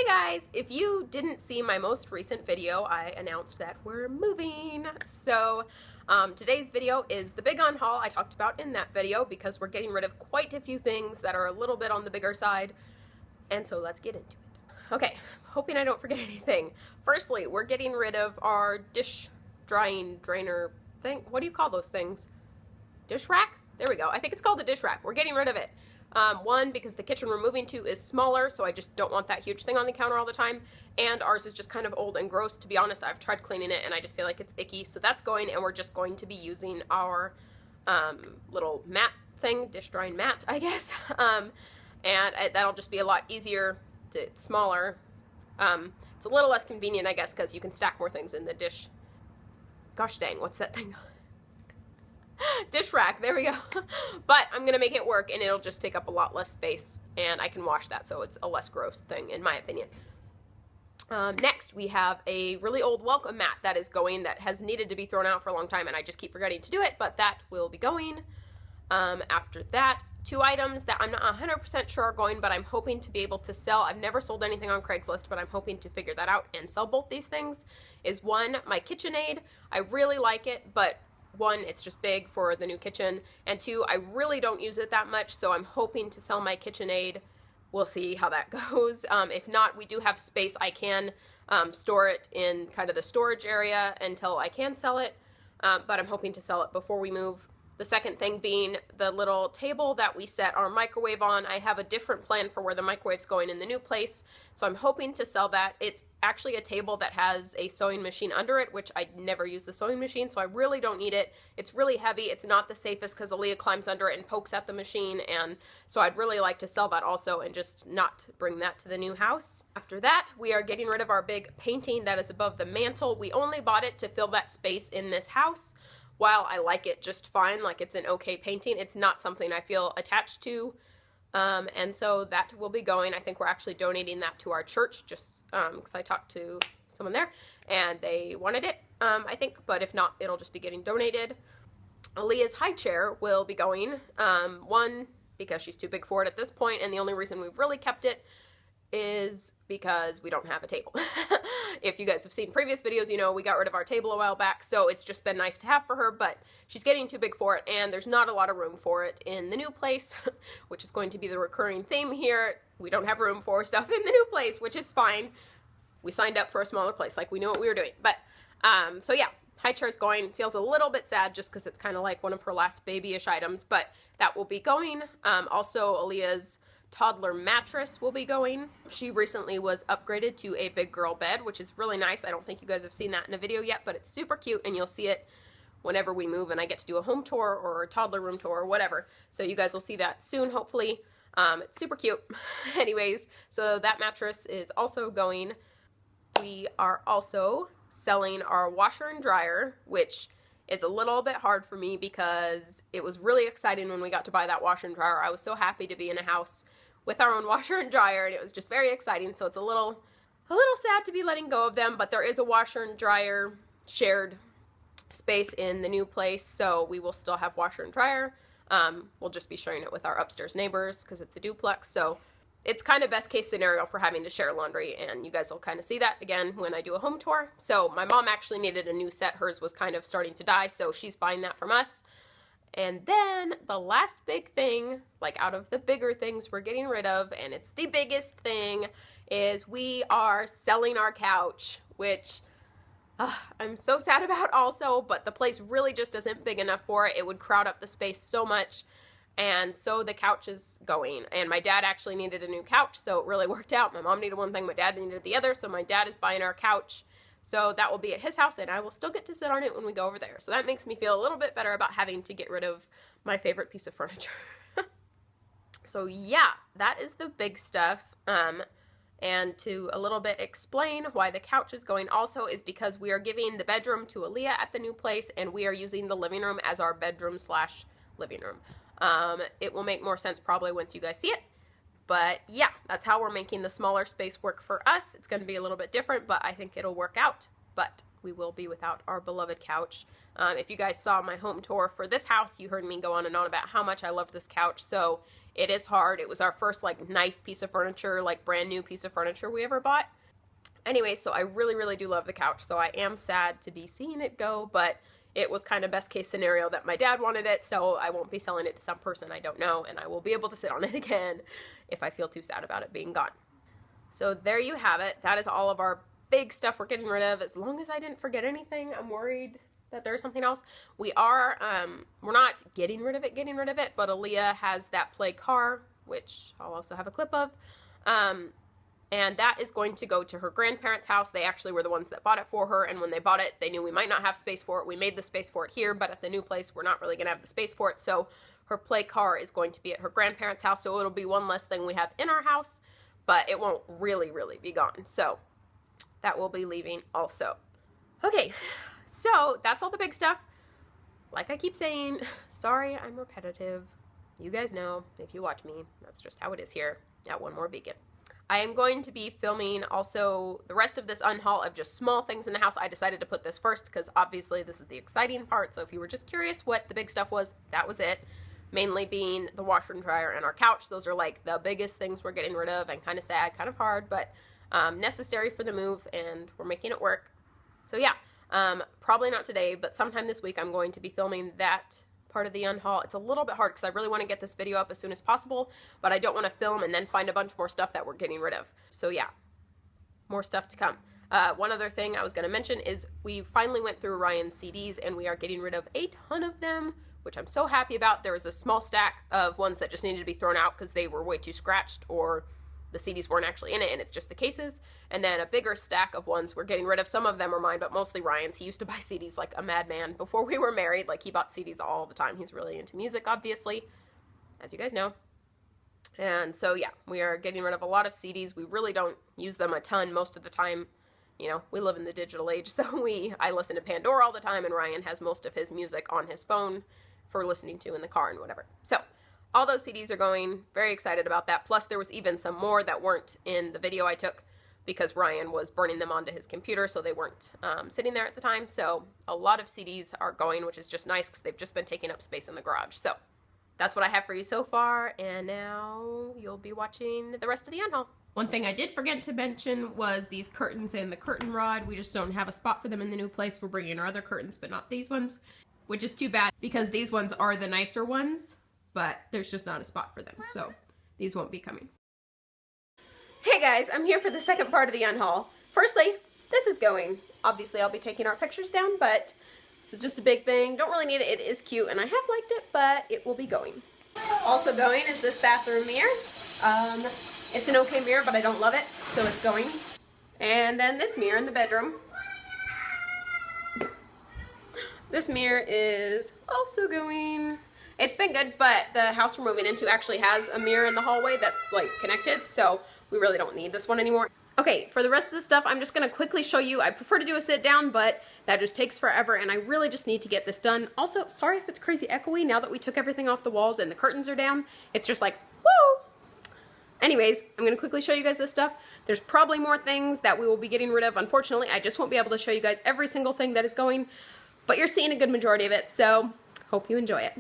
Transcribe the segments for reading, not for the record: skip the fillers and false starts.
guys, if you didn't see my most recent video, I announced that we're moving. So today's video is the big unhaul I talked about in that video because we're getting rid of quite a few things that are a little bit on the bigger side. And so let's get into it. Okay, hoping I don't forget anything. Firstly, we're getting rid of our dish drying drainer thing. What do you call those things? Dish rack? There we go. I think it's called the dish rack. We're getting rid of it. One, because the kitchen we're moving to is smaller, so I just don't want that huge thing on the counter all the time. And ours is just kind of old and gross. To be honest, I've tried cleaning it and I just feel like it's icky. So that's going, and we're just going to be using our little mat thing, dish drying mat, I guess. That'll just be a lot easier. It's smaller. It's a little less convenient, I guess, because you can stack more things in the dish. Gosh dang, what's that thing? Dish rack, there we go. But I'm gonna make it work and it'll just take up a lot less space and I can wash that, so it's a less gross thing in my opinion. Next we have a really old welcome mat that is going, that has needed to be thrown out for a long time and I just keep forgetting to do it, but that will be going. After that, two items that I'm not 100% sure are going, but I'm hoping to be able to sell. I've never sold anything on Craigslist, but I'm hoping to figure that out and sell both these things. Is one, my KitchenAid. I really like it, but one, it's just big for the new kitchen, and two, I really don't use it that much, so I'm hoping to sell my KitchenAid. We'll see how that goes. If not, we do have space. I can store it in kind of the storage area until I can sell it, but I'm hoping to sell it before we move. The second thing being the little table that we set our microwave on. I have a different plan for where the microwave's going in the new place, so I'm hoping to sell that. It's actually a table that has a sewing machine under it, which I never use the sewing machine, so I really don't need it. It's really heavy. It's not the safest because Aaliyah climbs under it and pokes at the machine, and so I'd really like to sell that also and just not bring that to the new house. After that, we are getting rid of our big painting that is above the mantle. We only bought it to fill that space in this house. While I like it just fine, like it's an okay painting, it's not something I feel attached to, and so that will be going. I think we're actually donating that to our church, just because I talked to someone there and they wanted it, I think, but if not, it'll just be getting donated. Aaliyah's high chair will be going, one, because she's too big for it at this point, and the only reason we've really kept it is because we don't have a table. If you guys have seen previous videos, you know we got rid of our table a while back, so it's just been nice to have for her, but she's getting too big for it and there's not a lot of room for it in the new place, which is going to be the recurring theme here. We don't have room for stuff in the new place, which is fine. We signed up for a smaller place, like we knew what we were doing. But so yeah, high chair's going. Feels a little bit sad just because it's kind of like one of her last babyish items, but that will be going. Also, Aaliyah's toddler mattress will be going. She recently was upgraded to a big girl bed, which is really nice. I don't think you guys have seen that in a video yet, but it's super cute, and you'll see it whenever we move and I get to do a home tour or a toddler room tour or whatever. So you guys will see that soon, hopefully. It's super cute. Anyways, so that mattress is also going. We are also selling our washer and dryer, which is a little bit hard for me because it was really exciting when we got to buy that washer and dryer. I was so happy to be in a house with our own washer and dryer, and it was just very exciting. So it's a little sad to be letting go of them, but there is a washer and dryer shared space in the new place, so we will still have washer and dryer. We'll just be sharing it with our upstairs neighbors because it's a duplex, so it's kind of best case scenario for having to share laundry, and you guys will kind of see that again when I do a home tour. So my mom actually needed a new set. Hers was kind of starting to die, so she's buying that from us. And then the last big thing, like out of the bigger things we're getting rid of, and it's the biggest thing, is we are selling our couch, which I'm so sad about also, but the place really just isn't big enough for it. It would crowd up the space so much. And so the couch is going, and my dad actually needed a new couch, so it really worked out. My mom needed one thing, my dad needed the other, so my dad is buying our couch. So that will be at his house, and I will still get to sit on it when we go over there. So that makes me feel a little bit better about having to get rid of my favorite piece of furniture. So yeah, that is the big stuff. And to a little bit explain why the couch is going also is because we are giving the bedroom to Aaliyah at the new place, and we are using the living room as our bedroom / living room. It will make more sense probably once you guys see it. But yeah, that's how we're making the smaller space work for us. It's going to be a little bit different, but I think it'll work out. But we will be without our beloved couch. If you guys saw my home tour for this house, you heard me go on and on about how much I loved this couch. So it is hard. It was our first like nice piece of furniture, like brand new piece of furniture we ever bought. Anyway, so I really, really do love the couch, so I am sad to be seeing it go, but it was kind of best case scenario that my dad wanted it, so I won't be selling it to some person I don't know, and I will be able to sit on it again if I feel too sad about it being gone. So there you have it. That is all of our big stuff we're getting rid of. As long as I didn't forget anything, I'm worried that there's something else. We're not getting rid of it, but Aaliyah has that play car, which I'll also have a clip of, and that is going to go to her grandparents' house. They actually were the ones that bought it for her, and when they bought it, they knew we might not have space for it. We made the space for it here, but at the new place, we're not really going to have the space for it, so her play car is going to be at her grandparents' house, so it'll be one less thing we have in our house, but it won't really, really be gone, so that will be leaving also. Okay, so that's all the big stuff. Like I keep saying, sorry I'm repetitive. You guys know, if you watch me, that's just how it is here at One More Beacon. I am going to be filming also the rest of this unhaul of just small things in the house. I decided to put this first because obviously this is the exciting part, so if you were just curious what the big stuff was, that was it. Mainly being the washer and dryer and our couch. Those are like the biggest things we're getting rid of, and kind of sad, kind of hard, but necessary for the move, and we're making it work. So yeah, probably not today, but sometime this week I'm going to be filming that part of the unhaul. It's a little bit hard because I really want to get this video up as soon as possible, but I don't want to film and then find a bunch more stuff that we're getting rid of. So yeah, more stuff to come. One other thing I was going to mention is we finally went through Ryan's CDs and we are getting rid of a ton of them, which I'm so happy about. There was a small stack of ones that just needed to be thrown out because they were way too scratched or the CDs weren't actually in it and it's just the cases. And then a bigger stack of ones we're getting rid of. Some of them are mine, but mostly Ryan's. He used to buy CDs like a madman before we were married. Like, he bought CDs all the time. He's really into music, obviously, as you guys know. And so, yeah, we are getting rid of a lot of CDs. We really don't use them a ton most of the time. You know, we live in the digital age, so I listen to Pandora all the time, and Ryan has most of his music on his phone for listening to in the car and whatever. So all those CDs are going. Very excited about that. Plus, there was even some more that weren't in the video I took because Ryan was burning them onto his computer, so they weren't sitting there at the time. So a lot of CDs are going, which is just nice because they've just been taking up space in the garage. So that's what I have for you so far, and now you'll be watching the rest of the unhaul. One thing I did forget to mention was these curtains and the curtain rod. We just don't have a spot for them in the new place. We're bringing our other curtains, but not these ones, which is too bad because these ones are the nicer ones, but there's just not a spot for them, so these won't be coming. Hey guys, I'm here for the second part of the unhaul. Firstly, this is going. Obviously, I'll be taking our pictures down, but it's just a big thing. Don't really need it. It is cute, and I have liked it, but it will be going. Also going is this bathroom mirror. It's an okay mirror, but I don't love it, so it's going. And then this mirror in the bedroom. This mirror is also going. It's been good, but the house we're moving into actually has a mirror in the hallway that's like connected, so we really don't need this one anymore. Okay, for the rest of the stuff, I'm just gonna quickly show you. I prefer to do a sit down, but that just takes forever, and I really just need to get this done. Also, sorry if it's crazy echoey now that we took everything off the walls and the curtains are down. It's just like, woo! Anyways, I'm gonna quickly show you guys this stuff. There's probably more things that we will be getting rid of. Unfortunately, I just won't be able to show you guys every single thing that is going, but you're seeing a good majority of it, so hope you enjoy it.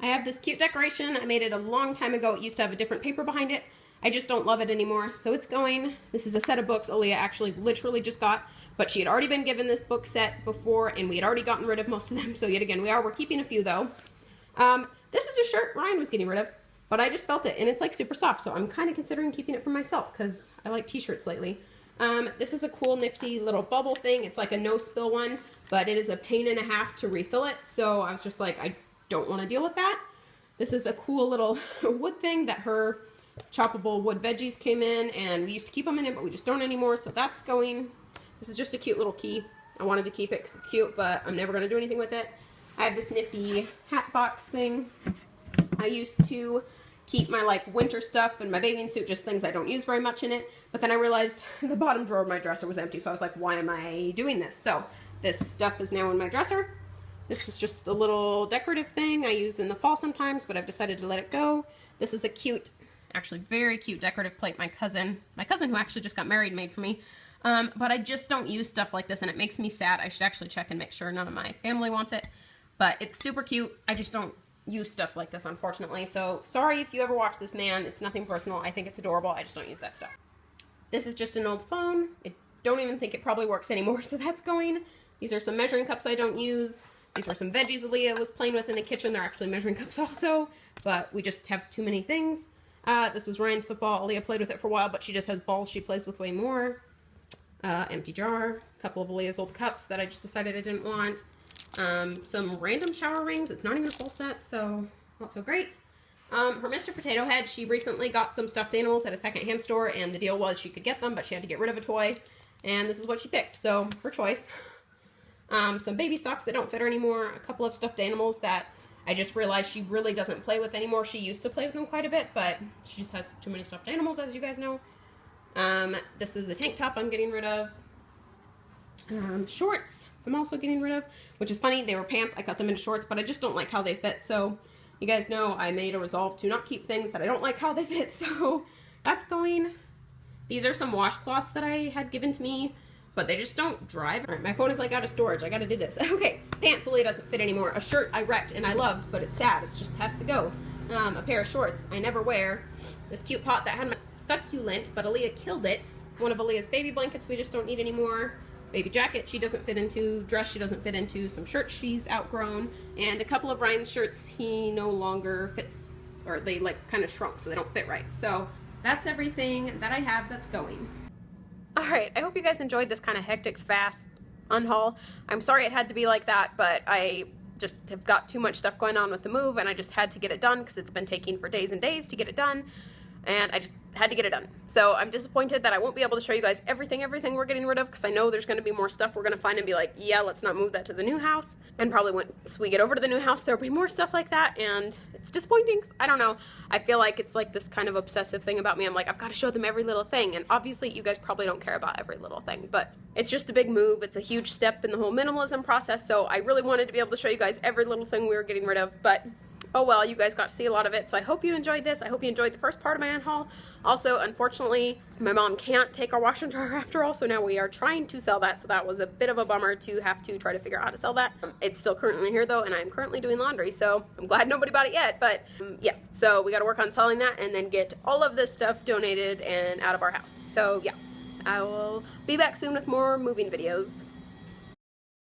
I have this cute decoration. I made it a long time ago. It used to have a different paper behind it. I just don't love it anymore, so it's going. This is a set of books Aaliyah actually literally just got, but she had already been given this book set before, and we had already gotten rid of most of them, so yet again, we're keeping a few though. This is a shirt Ryan was getting rid of, but I just felt it, and it's like super soft, so I'm kind of considering keeping it for myself, because I like t-shirts lately. This is a cool, nifty little bubble thing. It's like a no-spill one, but it is a pain and a half to refill it, so I was just like, I don't want to deal with that. This is a cool little wood thing that her choppable wood veggies came in, and we used to keep them in it, but we just don't anymore, so that's going. This is just a cute little key. I wanted to keep it because it's cute, but I'm never going to do anything with it. I have this nifty hat box thing. I used to keep my like winter stuff and my bathing suit, just things I don't use very much in it, but then I realized the bottom drawer of my dresser was empty, so I was like, why am I doing this? So this stuff is now in my dresser. This is just a little decorative thing I use in the fall sometimes, but I've decided to let it go. This is a cute, actually very cute decorative plate my cousin who actually just got married made for me. But I just don't use stuff like this, and it makes me sad. I should actually check and make sure none of my family wants it. But it's super cute. I just don't use stuff like this, unfortunately. So sorry if you ever watch this, man. It's nothing personal. I think it's adorable. I just don't use that stuff. This is just an old phone. I don't even think it probably works anymore, so that's going. These are some measuring cups I don't use. These were some veggies Aaliyah was playing with in the kitchen. They're actually measuring cups also, but we just have too many things. This was Ryan's football. Aaliyah played with it for a while, but she just has balls she plays with way more. Empty jar. A couple of Aaliyah's old cups that I just decided I didn't want. Some random shower rings. It's not even a full set, so not so great. Her Mr. Potato Head, she recently got some stuffed animals at a secondhand store, and the deal was she could get them, but she had to get rid of a toy, and this is what she picked, so her choice. Some baby socks that don't fit her anymore, a couple of stuffed animals that I just realized she really doesn't play with anymore. She used to play with them quite a bit, but she just has too many stuffed animals, as you guys know. This is a tank top I'm getting rid of. Shorts I'm also getting rid of, which is funny. They were pants. I cut them into shorts, but I just don't like how they fit. So you guys know I made a resolve to not keep things that I don't like how they fit. So that's going. These are some washcloths that I had given to me, but they just don't drive. All right, my phone is like out of storage. I got to do this. Okay, pants really doesn't fit anymore. A shirt I wrecked and I loved, but it's sad. It just has to go. A pair of shorts I never wear. This cute pot that had my succulent, but Aaliyah killed it. One of Aaliyah's baby blankets we just don't need anymore. Baby jacket she doesn't fit into. Dress she doesn't fit into. Some shirts she's outgrown. And a couple of Ryan's shirts he no longer fits. Or they like kind of shrunk so they don't fit right. So that's everything that I have that's going. Alright, I hope you guys enjoyed this kind of hectic, fast unhaul. I'm sorry it had to be like that, but I just have got too much stuff going on with the move, and I just had to get it done because it's been taking for days and days to get it done, and I just had to get it done. So I'm disappointed that I won't be able to show you guys everything we're getting rid of, because I know there's going to be more stuff we're going to find and be like, yeah, let's not move that to the new house. And probably once we get over to the new house, there'll be more stuff like that, and it's disappointing. I don't know. I feel like it's like this kind of obsessive thing about me. I'm like, I've got to show them every little thing, and obviously you guys probably don't care about every little thing, but it's just a big move. It's a huge step in the whole minimalism process, so I really wanted to be able to show you guys every little thing we were getting rid of, but oh well, you guys got to see a lot of it, so I hope you enjoyed this. I hope you enjoyed the first part of my unhaul. Also, unfortunately, my mom can't take our washer and dryer after all, so now we are trying to sell that, so that was a bit of a bummer to have to try to figure out how to sell that. It's still currently here, though, and I'm currently doing laundry, so I'm glad nobody bought it yet, but yes. So we got to work on selling that and then get all of this stuff donated and out of our house. So yeah, I will be back soon with more moving videos.